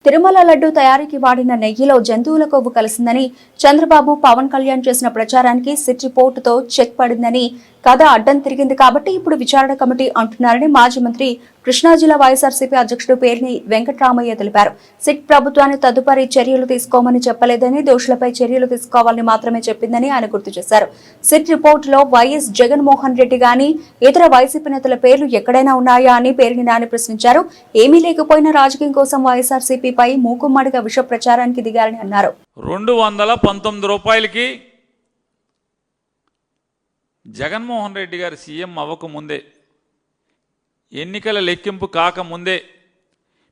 తిరుమల లడ్డు తయారీకి వాడిన నెయ్యిలో జంతువుల కొవ్వు కలిసిందని చంద్రబాబు పవన్ కళ్యాణ్ చేసిన ప్రచారానికి సిట్ రిపోర్టుతో చెక్ పడిందని కథ అడ్డం తిరిగింది కాబట్టి ఇప్పుడు విచారణ కమిటీ అంటున్నారని మాజీ మంత్రి కృష్ణా జిల్లా వైఎస్ఆర్సీపీ అధ్యక్షుడు పేర్ని వెంకట్రామయ్య తెలిపారు. సిట్ ప్రభుత్వాన్ని తదుపరి చర్యలు తీసుకోమని చెప్పలేదని, దోషులపై చర్యలు తీసుకోవాలని మాత్రమే చెప్పిందని ఆయన గుర్తు చేశారు. సిట్ రిపోర్టులో వైఎస్ జగన్మోహన్ రెడ్డి గాని ఇతర వైసీపీ నేతల పేర్లు ఎక్కడైనా ఉన్నాయా అని పేర్ని నాని ప్రశ్నించారు. ఏమీ లేకపోయినా రాజకీయం కోసం వైఎస్ఆర్సీపీపై మూకుమ్మడిగా విష ప్రచారానికి దిగారని అన్నారు. 219 రూపాయలకి జగన్మోహన్ రెడ్డి గారు సీఎం అవ్వకముందే, ఎన్నికల లెక్కింపు కాకముందే,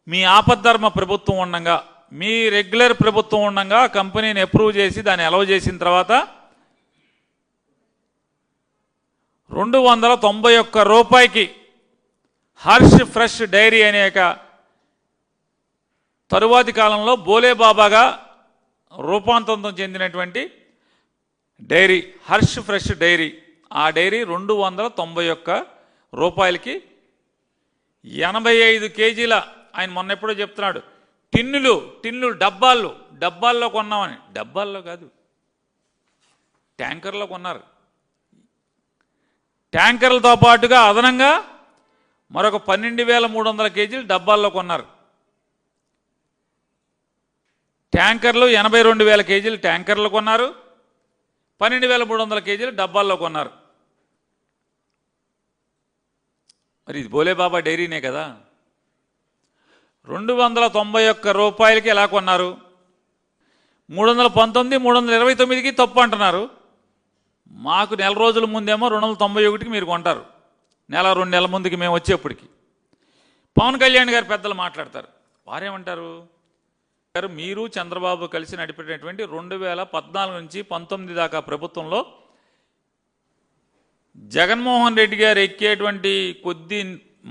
మీ ఆపద్ధర్మ ప్రభుత్వం ఉండగా, మీ రెగ్యులర్ ప్రభుత్వం ఉండగా కంపెనీని అప్రూవ్ చేసి దాన్ని అలౌ చేసిన తర్వాత 291 రూపాయకి హర్ష్ ఫ్రెష్ డైరీ అనేక తరువాతి కాలంలో బోలేబాబాగా రూపాంతరం చెందినటువంటి డైరీ హర్ష్ ఫ్రెష్ డైరీ, ఆ డైరీ 291 రూపాయలకి 85 కేజీల, ఆయన మొన్న ఎప్పుడో చెప్తున్నాడు, టిన్నులు డబ్బాల్లో కొన్నామని. డబ్బాల్లో కాదు, ట్యాంకర్లో కొన్నారు. ట్యాంకర్లతో పాటుగా అదనంగా మరొక 12,300 కేజీలు డబ్బాల్లో కొన్నారు. ట్యాంకర్లు 82,000 కేజీలు ట్యాంకర్లు కొన్నారు, 12,300 కేజీలు డబ్బాల్లో కొన్నారు. మరి ఇది బోలేబాబా డైరీనే కదా. 291 రూపాయలకి ఎలా కొన్నారు? 319, 329కి తప్పు అంటున్నారు. మాకు నెల రోజుల ముందేమో 291కి మీరు కొంటారు. నెల 2 నెలల ముందుకి మేము వచ్చేప్పటికి పవన్ కళ్యాణ్ గారు పెద్దలు మాట్లాడతారు. వారేమంటారు? మీరు చంద్రబాబు కలిసి నడిపేటటువంటి 2014 నుంచి 19 దాకా ప్రభుత్వంలో జగన్మోహన్ రెడ్డి గారు ఎక్కేటువంటి కొద్ది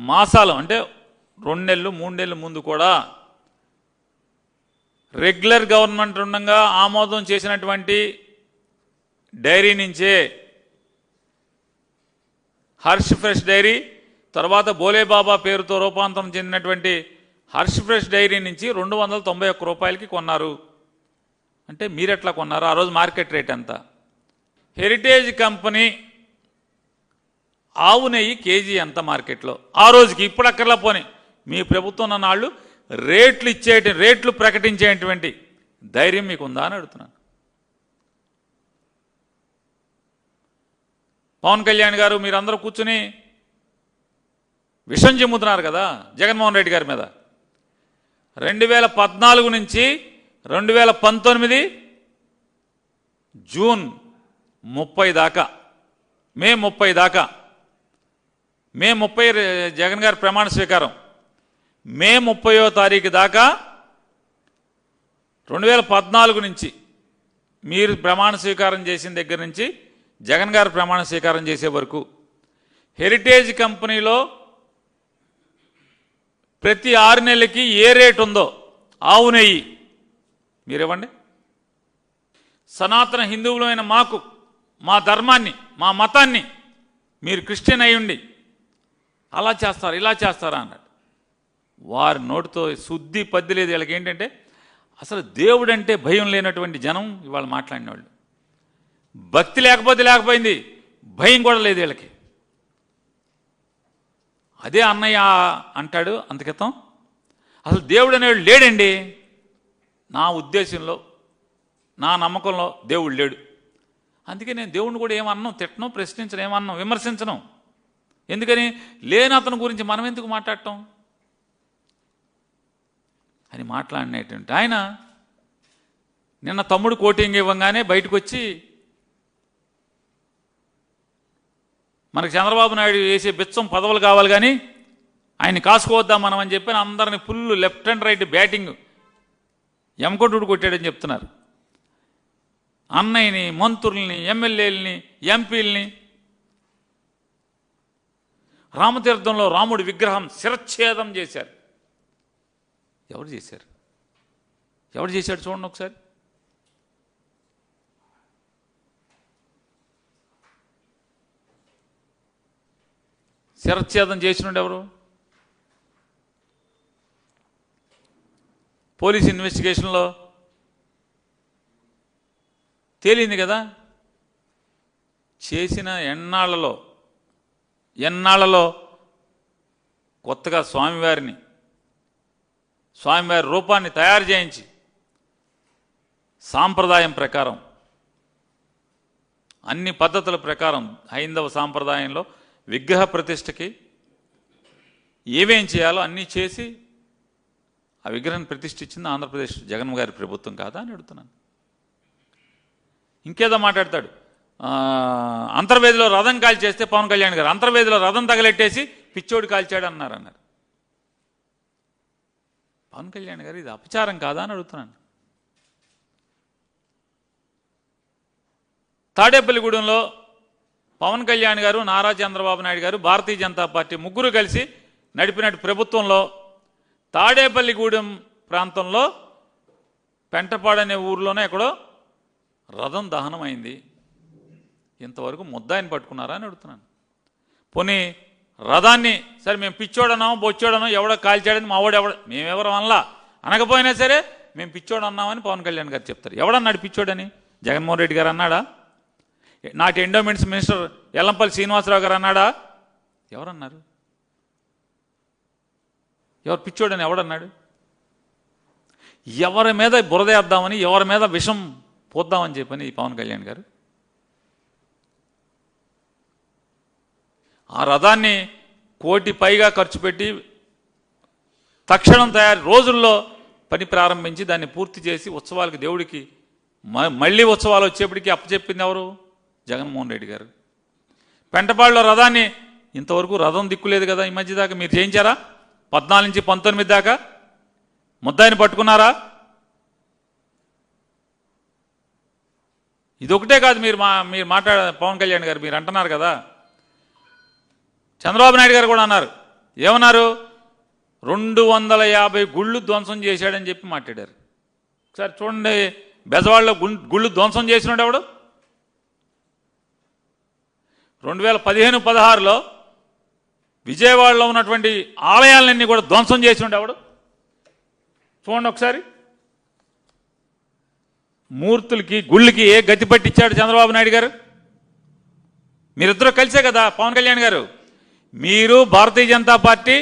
మాసాలు, అంటే 2 నెలలు 3 నెలల ముందు కూడా రెగ్యులర్ గవర్నమెంట్ ఉండగా ఆమోదం చేసినటువంటి డైరీ నుంచే హర్ష్ ఫ్రెష్ డైరీ, తర్వాత బోలేబాబా పేరుతో రూపాంతరం చెందినటువంటి హర్ష్ ఫ్రెష్ డైరీ నుంచి 291 రూపాయలకి కొన్నారు. అంటే మీరెట్లా కొన్నారు? ఆ రోజు మార్కెట్ రేట్ ఎంత? హెరిటేజ్ కంపెనీ ఆవు నెయ్యి కేజీ ఎంత మార్కెట్లో ఆ రోజుకి? ఇప్పుడు అక్కర్లా పోనీ, మీ ప్రభుత్వం ఉన్న నాళ్ళు రేట్లు ప్రకటించేటువంటి ధైర్యం మీకుందా అని అడుగుతున్నాను. పవన్ కళ్యాణ్ గారు మీరందరూ కూర్చుని విషం చెమ్ముతున్నారు కదా జగన్మోహన్ రెడ్డి గారి మీద. 2014 నుంచి 2019 జూన్ 30 దాకా, మే 30 దాకా, మే 30 జగన్ గారి ప్రమాణ స్వీకారం, మే 30వ తారీఖు దాకా 2014 నుంచి మీరు ప్రమాణ స్వీకారం చేసిన దగ్గర నుంచి జగన్ గారు ప్రమాణ స్వీకారం చేసే వరకు హెరిటేజ్ కంపెనీలో ప్రతి 6 నెలలకి ఏ రేటు ఉందో ఆవు నెయ్యి మీరివ్వండి. సనాతన హిందువులైన మాకు, మా ధర్మాన్ని, మా మతాన్ని మీరు క్రిస్టియన్ అయ్యుండి అలా చేస్తారు ఇలా చేస్తారా అన్నాడు. వారి నోటితో శుద్ధి పద్ది లేదు. వీళ్ళకి ఏంటంటే అసలు దేవుడు అంటే భయం లేనటువంటి జనం ఇవాళ మాట్లాడిన వాళ్ళు. భక్తి లేకపోయింది, భయం కూడా లేదు వీళ్ళకి. అదే అన్నయ్య అంటాడు అంతకితం, అసలు దేవుడు అనేవాడు లేడండి. నా ఉద్దేశంలో, నా నమ్మకంలో దేవుడు లేడు. అందుకే నేను దేవుడిని కూడా ఏమన్నాం, తిట్టను, ప్రశ్నించను, ఏమన్నాం, విమర్శించను. ఎందుకని? లేని అతని గురించి మనం ఎందుకు మాట్లాడటం అని మాట్లాడినటువంటి ఆయన నిన్న తమ్ముడు కోటింగ్ ఇవ్వగానే బయటకు వచ్చి మనకు చంద్రబాబు నాయుడు వేసే బిచ్చం పదవులు కావాలి కానీ ఆయన్ని కాసుకోవద్దాం మనం అని చెప్పి అందరిని full left and right batting ఎమకొట్టుడు కొట్టాడని చెప్తున్నారు. అన్నయ్యని, మంత్రుల్ని, ఎమ్మెల్యేలని, ఎంపీలని, రామతీర్థంలో రాముడి విగ్రహం శిరచ్ఛేదం చేశారు. ఎవరు చేశాడు చూడండి ఒకసారి. శిరచ్ఛేదం చేసినోడు ఎవరు? పోలీస్ ఇన్వెస్టిగేషన్లో తేలింది కదా. చేసిన ఎన్నాళ్లలో కొత్తగా స్వామివారి రూపాన్ని తయారు చేయించి సాంప్రదాయం ప్రకారం అన్ని పద్ధతుల ప్రకారం హైందవ సాంప్రదాయంలో విగ్రహ ప్రతిష్టకి ఏమేం చేయాలో అన్నీ చేసి ఆ విగ్రహాన్ని ప్రతిష్ఠించింది ఆంధ్రప్రదేశ్ జగన్ గారి ప్రభుత్వం కాదా అని అడుగుతున్నాను. ఇంకేదో మాట్లాడతాడు. అంతర్వేదిలో రథం కాల్చేస్తే పవన్ కళ్యాణ్ గారు అంతర్వేదిలో రథం తగలెట్టేసి పిచ్చోడు కాల్చాడు అన్నారు. పవన్ కళ్యాణ్ గారు ఇది అపచారం కాదా అని అడుగుతున్నాను. తాడేపల్లిగూడెంలో పవన్ కళ్యాణ్ గారు, నారా చంద్రబాబు నాయుడు గారు, భారతీయ జనతా పార్టీ ముగ్గురు కలిసి నడిపినట్టు ప్రభుత్వంలో తాడేపల్లిగూడెం ప్రాంతంలో పెంటపాడనే ఊర్లోనే ఎక్కడో రథం దహనం అయింది. ఇంతవరకు ముద్దాయిని పట్టుకున్నారా అని అడుగుతున్నాను. పోనీ రథాన్ని సరే మేము పిచ్చోడన్నాం బొచ్చోడన్నాం ఎవడో కాల్చాడని మా వాడు మేమెవరం అనలా, అనకపోయినా సరే మేము పిచ్చోడు అన్నామని పవన్ కళ్యాణ్ గారు చెప్తారు. ఎవడన్నాడు పిచ్చోడని? జగన్మోహన్ రెడ్డి గారు అన్నాడా? నాటి ఎండోమెంట్స్ మినిస్టర్ ఎల్లంపల్లి శ్రీనివాసరావు గారు అన్నాడా? ఎవరన్నారు? ఎవరు పిచ్చోడని ఎవడన్నాడు? ఎవరి మీద బురదేద్దామని, ఎవరి మీద విషం పోద్దామని చెప్పని ఈ పవన్ కళ్యాణ్ గారు ఆ రథాన్ని 1 కోటి పైగా ఖర్చు పెట్టి తక్షణం రోజుల్లో పని ప్రారంభించి దాన్ని పూర్తి చేసి ఉత్సవాలకి దేవుడికి మళ్ళీ ఉత్సవాలు వచ్చేప్పటికి అప్పచెప్పింది ఎవరు? జగన్మోహన్ రెడ్డి గారు. పెంటపాడులో రథాన్ని ఇంతవరకు రథం దిక్కులేదు కదా ఈ మధ్య దాకా. మీరు చేయించారా? 14 నుంచి 19 దాకా ముద్దాయిని పట్టుకున్నారా? ఇదొకటే కాదు. మీరు పవన్ కళ్యాణ్ గారు మీరు అంటున్నారు కదా, చంద్రబాబు నాయుడు గారు కూడా అన్నారు. ఏమన్నారు? 250 గుళ్ళు ధ్వంసం చేశాడని చెప్పి మాట్లాడారు. ఒకసారి చూడండి, బెజవాడలో గుళ్ళు ధ్వంసం చేసినాడు ఎవడు? 2015-16లో విజయవాడలో ఉన్నటువంటి ఆలయాలన్నీ కూడా ధ్వంసం చేసినాడు ఎవడు? చూడండి ఒకసారి. మూర్తులకి గుళ్ళకి ఏ గతి పట్టించాడు చంద్రబాబు నాయుడు గారు? మీరిద్దరూ కలిసే కదా. పవన్ కళ్యాణ్ గారు మీరు, భారతీయ జనతా పార్టీ,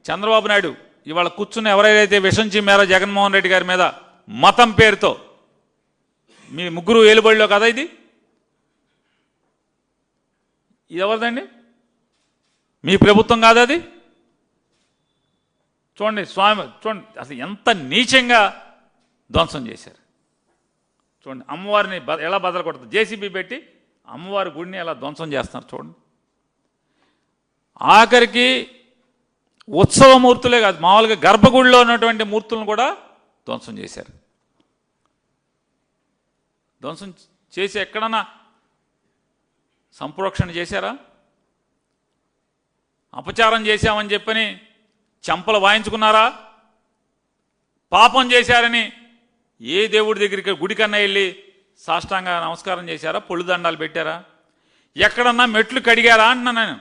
చంద్రబాబు నాయుడు ఇవాళ కూర్చున్న ఎవరైతే విషం చిమ్మారో జగన్మోహన్ రెడ్డి గారి మీద మతం పేరుతో, మీ ముగ్గురు ఏలుబడిలో కదా ఇది ఎవరిదండి? మీ ప్రభుత్వం కాదు అది. చూడండి చూడండి అసలు ఎంత నీచంగా ధ్వంసం చేశారు. చూడండి అమ్మవారిని ఎలా బదలు కొడుతుంది, జేసీబీ పెట్టి అమ్మవారి గుడిని ఎలా ధ్వంసం చేస్తున్నారు చూడండి. ఆఖరికి ఉత్సవ మూర్తులే కాదు, మామూలుగా గర్భగుడిలో ఉన్నటువంటి మూర్తులను కూడా ధ్వంసం చేశారు. ధ్వంసం చేసి ఎక్కడన్నా సంప్రోక్షణ చేశారా? అపచారం చేశామని చెప్పని చెంపలు వాయించుకున్నారా? పాపం చేశారని ఏ దేవుడి దగ్గరికి గుడికన్నా వెళ్ళి సాష్టాంగ నమస్కారం చేశారా? పొళ్ళు దండాలు పెట్టారా? ఎక్కడన్నా మెట్లు కడిగారా అంటున్నా నేను.